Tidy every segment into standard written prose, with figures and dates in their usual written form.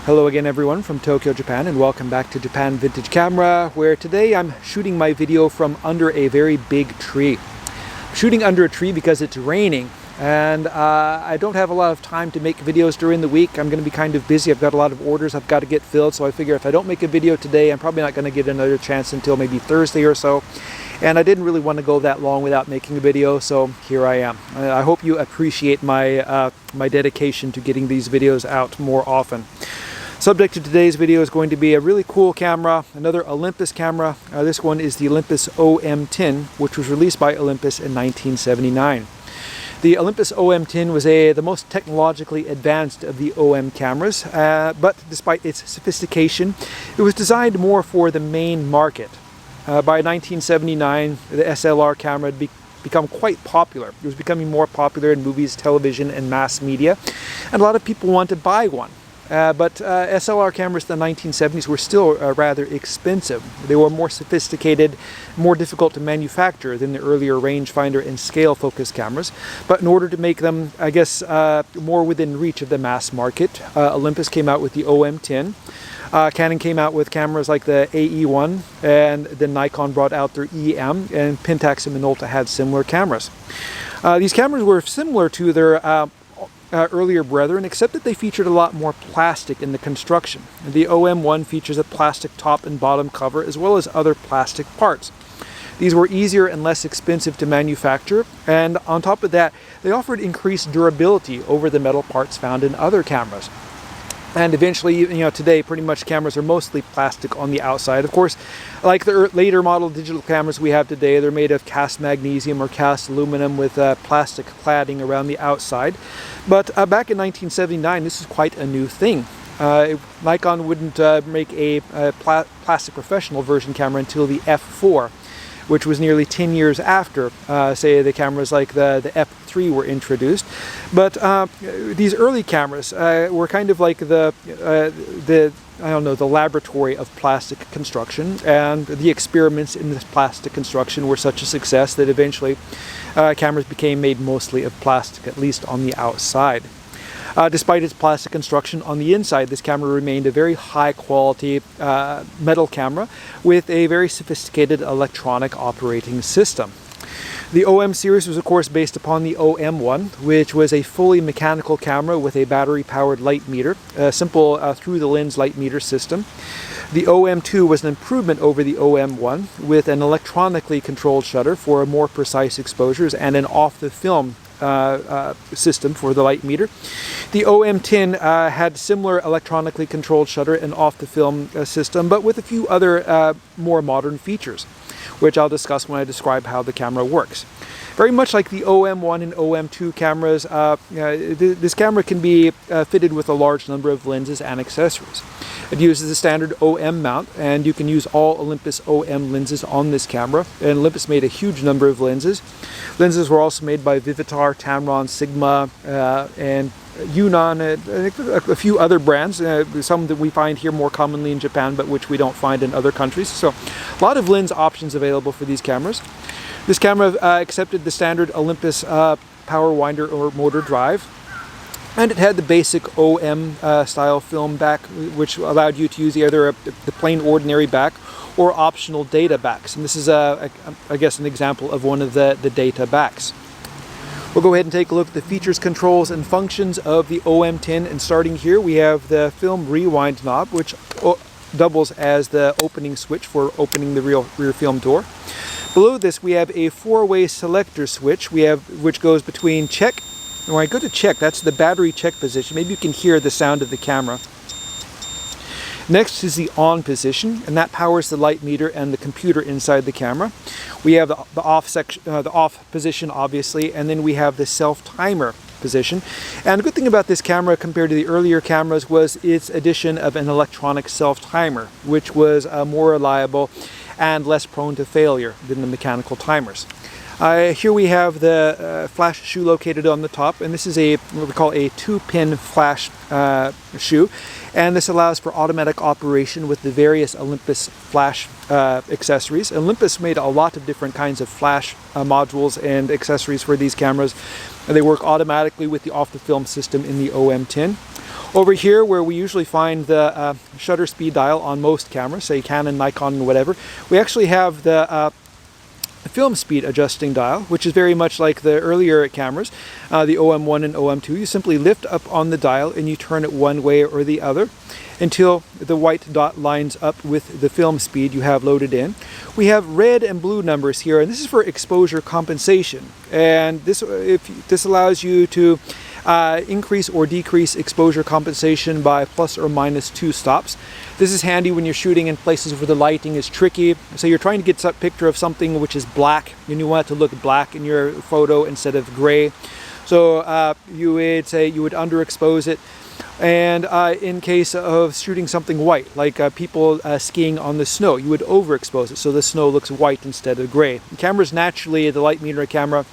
Hello again everyone from Tokyo, Japan, and welcome back to Japan Vintage Camera, where today I'm shooting my video from under a very big tree. I'm shooting under a tree because it's raining and I don't have a lot of time to make videos during the week. I'm going to be kind of busy. I've got a lot of orders I've got to get filled, so I figure if I don't make a video today, I'm probably not going to get another chance until maybe Thursday or so. And I didn't really want to go that long without making a video, so here I am. I hope you appreciate my, my dedication to getting these videos out more often. Subject to today's video is going to be a really cool camera, another Olympus camera. This one is the Olympus OM-10, which was released by Olympus in 1979. The Olympus OM-10 was the most technologically advanced of the OM cameras, but despite its sophistication, it was designed more for the main market. By 1979, the SLR camera had become quite popular. It was becoming more popular in movies, television, and mass media, and a lot of people wanted to buy one. But SLR cameras in the 1970s were still rather expensive. They were more sophisticated, more difficult to manufacture than the earlier rangefinder and scale-focused cameras. But in order to make them, I guess, more within reach of the mass market, Olympus came out with the OM-10. Canon came out with cameras like the AE1, and then Nikon brought out their EM, and Pentax and Minolta had similar cameras. These cameras were similar to their earlier brethren, except that they featured a lot more plastic in the construction. The OM-1 features a plastic top and bottom cover as well as other plastic parts. These were easier and less expensive to manufacture, and on top of that, they offered increased durability over the metal parts found in other cameras. And eventually, you know, today pretty much cameras are mostly plastic on the outside. Of course, like the later model digital cameras we have today, they're made of cast magnesium or cast aluminum with plastic cladding around the outside. But back in 1979, this is quite a new thing. Nikon wouldn't make a plastic professional version camera until the F4, which was nearly 10 years after, say, the cameras like the F3 were introduced. But these early cameras were kind of like the laboratory of plastic construction, and the experiments in this plastic construction were such a success that eventually cameras became made mostly of plastic, at least on the outside. Despite its plastic construction on the inside, this camera remained a very high quality metal camera with a very sophisticated electronic operating system. The OM series was of course based upon the OM-1, which was a fully mechanical camera with a battery-powered light meter, a simple through-the-lens light meter system. The OM-2 was an improvement over the OM-1 with an electronically controlled shutter for more precise exposures and an off-the-film system for the light meter. The OM-10 had similar electronically controlled shutter and off-the-film system, but with a few other more modern features, which I'll discuss when I describe how the camera works. Very much like the OM-1 and OM-2 cameras, this camera can be fitted with a large number of lenses and accessories. It uses a standard OM mount, and you can use all Olympus OM lenses on this camera. And Olympus made a huge number of lenses. Lenses were also made by Vivitar, Tamron, Sigma, and Yunnan, a few other brands, some that we find here more commonly in Japan, but which we don't find in other countries. So a lot of lens options available for these cameras. This camera accepted the standard Olympus power winder or motor drive, and it had the basic OM style film back, which allowed you to use either the plain ordinary back or optional data backs. And this is, I guess, an example of one of the data backs. We'll go ahead and take a look at the features, controls, and functions of the OM-10. And starting here, we have the film rewind knob, which doubles as the opening switch for opening the rear film door. Below this, we have a four-way selector switch, which goes between check. When I go to check, that's the battery check position. Maybe you can hear the sound of the camera. Next is the on position, and that powers the light meter and the computer inside the camera. We have the off position, obviously, and then we have the self-timer position. And the good thing about this camera compared to the earlier cameras was its addition of an electronic self-timer, which was more reliable and less prone to failure than the mechanical timers. Here we have the flash shoe located on the top, and this is what we call a 2-pin flash shoe, and this allows for automatic operation with the various Olympus flash accessories. Olympus made a lot of different kinds of flash modules and accessories for these cameras. They work automatically with the off-the-film system in the OM-10. Over here, where we usually find the shutter speed dial on most cameras, say Canon, Nikon, whatever, we actually have the film speed adjusting dial, which is very much like the earlier cameras, the OM-1 and OM-2. You simply lift up on the dial and you turn it one way or the other until the white dot lines up with the film speed you have loaded in. We have red and blue numbers here, and this is for exposure compensation. And this allows you to increase or decrease exposure compensation by plus or minus 2 stops. This is handy when you're shooting in places where the lighting is tricky. So you're trying to get a picture of something which is black, and you want it to look black in your photo instead of gray. So you would say you would underexpose it. And in case of shooting something white, like people skiing on the snow, you would overexpose it so the snow looks white instead of gray. The cameras naturally, the light meter camera,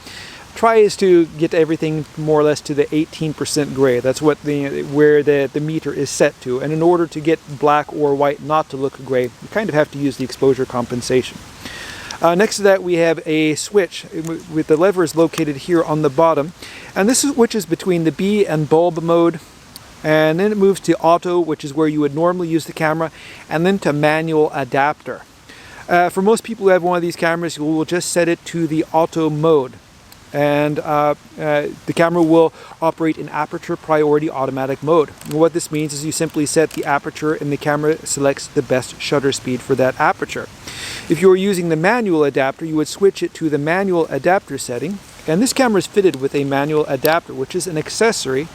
tries to get everything more or less to the 18% gray. That's what where the meter is set to. And in order to get black or white not to look gray, you kind of have to use the exposure compensation. Next to that, we have a switch with the levers located here on the bottom. And this switches between the B and bulb mode. And then it moves to auto, which is where you would normally use the camera, and then to manual adapter. For most people who have one of these cameras, you will just set it to the auto mode. And the camera will operate in aperture priority automatic mode. And what this means is you simply set the aperture and the camera selects the best shutter speed for that aperture. If you were using the manual adapter, you would switch it to the manual adapter setting. And this camera is fitted with a manual adapter, which is an accessory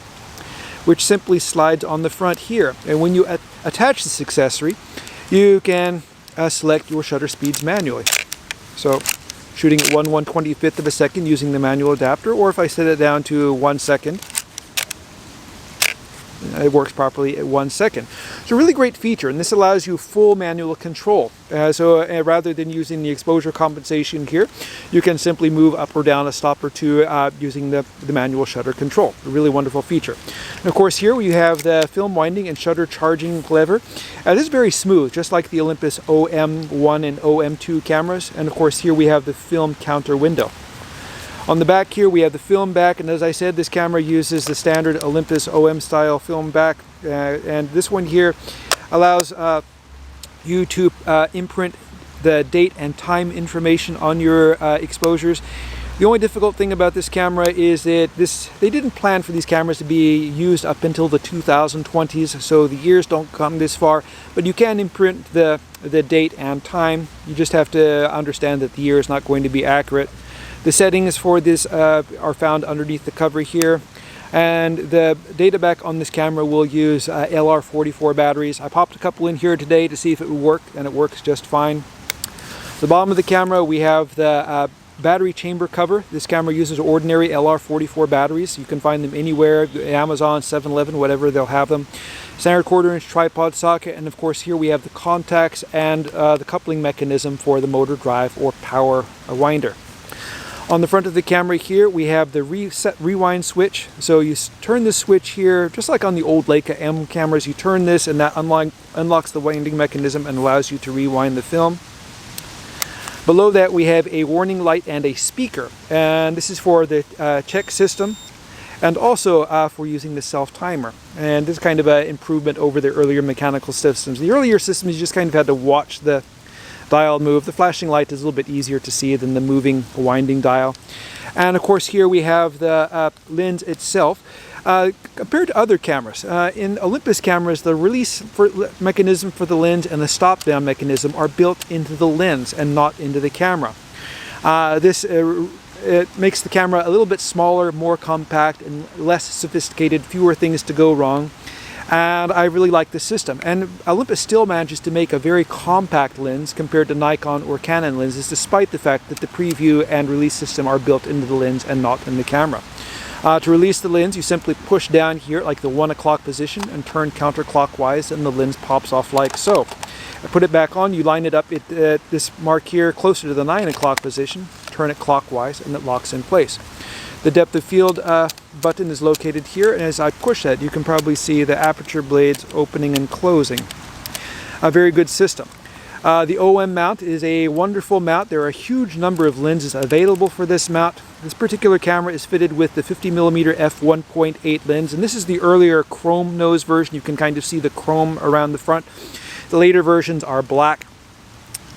which simply slides on the front here. And when you attach this accessory, you can select your shutter speeds manually. So shooting at 1/125th of a second using the manual adapter, or if I set it down to 1 second, it works properly at 1 second. It's a really great feature, and this allows you full manual control. So rather than using the exposure compensation here, you can simply move up or down a stop or two using the manual shutter control. A really wonderful feature. And of course here we have the film winding and shutter charging lever. This is very smooth, just like the Olympus OM-1 and OM-2 cameras. And of course here we have the film counter window. On the back here we have the film back, and as I said, this camera uses the standard Olympus OM style film back, and this one here allows you to imprint the date and time information on your exposures. The only difficult thing about this camera is that they didn't plan for these cameras to be used up until the 2020s, so the years don't come this far, but you can imprint the date and time. You just have to understand that the year is not going to be accurate. The settings for this are found underneath the cover here, and the data back on this camera will use LR44 batteries. I popped a couple in here today to see if it would work, and it works just fine. At the bottom of the camera we have the battery chamber cover. This camera uses ordinary LR44 batteries. You can find them anywhere, Amazon, 7-Eleven, whatever, they'll have them. Standard 1/4-inch tripod socket, and of course here we have the contacts and the coupling mechanism for the motor drive or power winder. On the front of the camera here, we have the rewind switch. So you turn this switch here, just like on the old Leica M cameras, you turn this and that unlocks the winding mechanism and allows you to rewind the film. Below that we have a warning light and a speaker. And this is for the check system and also for using the self-timer. And this is kind of an improvement over the earlier mechanical systems. The earlier systems, you just kind of had to watch the dial move. The flashing light is a little bit easier to see than the moving winding dial. And of course here we have the lens itself. Compared to other cameras, in Olympus cameras, the release mechanism for the lens and the stop down mechanism are built into the lens and not into the camera. It makes the camera a little bit smaller, more compact, and less sophisticated, fewer things to go wrong. And I really like this system. And Olympus still manages to make a very compact lens compared to Nikon or Canon lenses, despite the fact that the preview and release system are built into the lens and not in the camera. To release the lens, you simply push down here like the 1 o'clock position and turn counterclockwise, and the lens pops off like so. I put it back on, you line it up at this mark here closer to the 9 o'clock position, turn it clockwise, and it locks in place. The depth of field button is located here, and as I push that, you can probably see the aperture blades opening and closing. A very good system. The OM mount is a wonderful mount. There are a huge number of lenses available for this mount. This particular camera is fitted with the 50mm f1.8 lens, and this is the earlier chrome nose version. You can kind of see the chrome around the front. The later versions are black.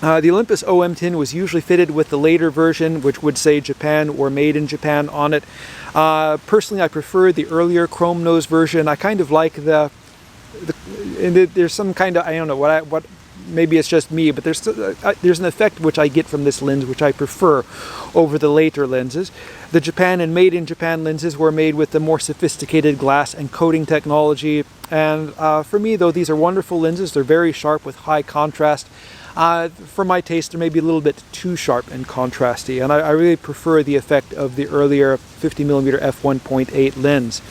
The Olympus OM-10 was usually fitted with the later version, which would say Japan or Made in Japan on it. Personally, I prefer the earlier chrome nose version. I kind of like and there's some kind of, I don't know what maybe it's just me, but there's an effect which I get from this lens which I prefer over the later lenses. The Japan and Made in Japan lenses were made with the more sophisticated glass and coating technology, and for me though, these are wonderful lenses. They're very sharp with high contrast. For my taste, they're maybe a little bit too sharp and contrasty, and I really prefer the effect of the earlier 50mm f1.8 lens.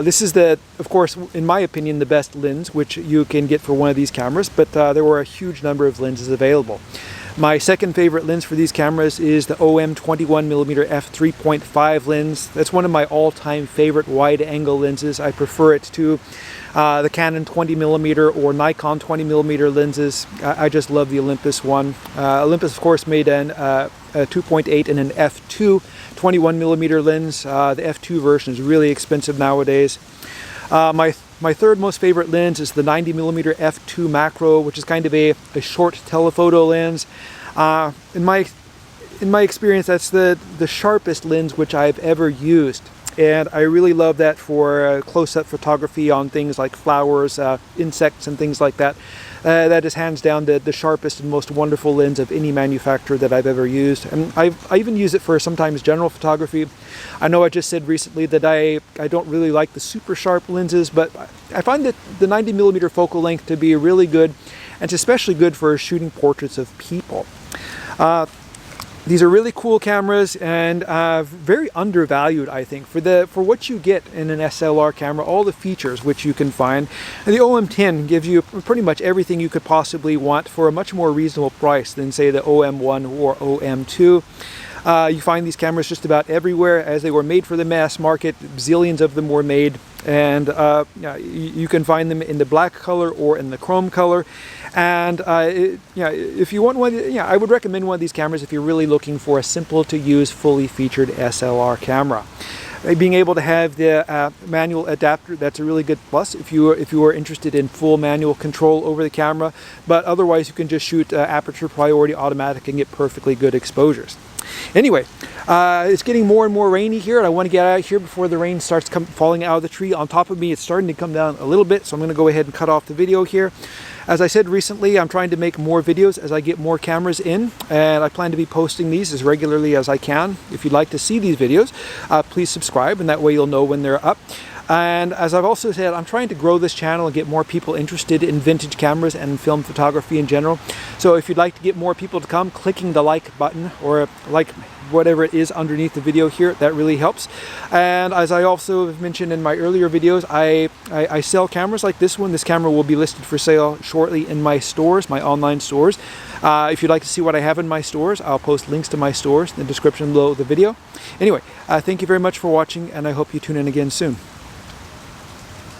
This is of course, in my opinion, the best lens which you can get for one of these cameras, but there were a huge number of lenses available. My second favorite lens for these cameras is the OM-21mm f3.5 lens. That's one of my all-time favorite wide-angle lenses. I prefer it to the Canon 20mm or Nikon 20mm lenses. I just love the Olympus one. Olympus, of course, made a 2.8 and an f2 21mm lens. The f2 version is really expensive nowadays. My third most favorite lens is the 90mm f2 macro, which is kind of a short telephoto lens. In my experience, that's the sharpest lens which I've ever used, and I really love that for close-up photography on things like flowers, insects, and things like that. That is hands down the sharpest and most wonderful lens of any manufacturer that I've ever used. And I even use it for sometimes general photography. I know I just said recently that I don't really like the super sharp lenses, but I find that the 90mm focal length to be really good, and it's especially good for shooting portraits of people. These are really cool cameras, and very undervalued, I think, for what you get in an SLR camera, all the features which you can find. And the OM-10 gives you pretty much everything you could possibly want for a much more reasonable price than, say, the OM-1 or OM-2. You find these cameras just about everywhere, as they were made for the mass market. Zillions of them were made, and you can find them in the black color or in the chrome color. And if you want one, I would recommend one of these cameras if you're really looking for a simple to use, fully featured SLR camera. Being able to have the manual adapter, that's a really good plus if you are interested in full manual control over the camera. But otherwise, you can just shoot aperture priority automatic and get perfectly good exposures. Anyway, it's getting more and more rainy here, and I want to get out of here before the rain starts falling out of the tree. On top of me, it's starting to come down a little bit, so I'm going to go ahead and cut off the video here. As I said recently, I'm trying to make more videos as I get more cameras in, and I plan to be posting these as regularly as I can. If you'd like to see these videos, please subscribe, and that way you'll know when they're up. And as I've also said, I'm trying to grow this channel and get more people interested in vintage cameras and film photography in general. So if you'd like to get more people to come, clicking the like button or like whatever it is underneath the video here, that really helps. And as I also have mentioned in my earlier videos, I sell cameras like this one. This camera will be listed for sale shortly in my stores, my online stores. If you'd like to see what I have in my stores, I'll post links to my stores in the description below the video. Anyway, thank you very much for watching, and I hope you tune in again soon.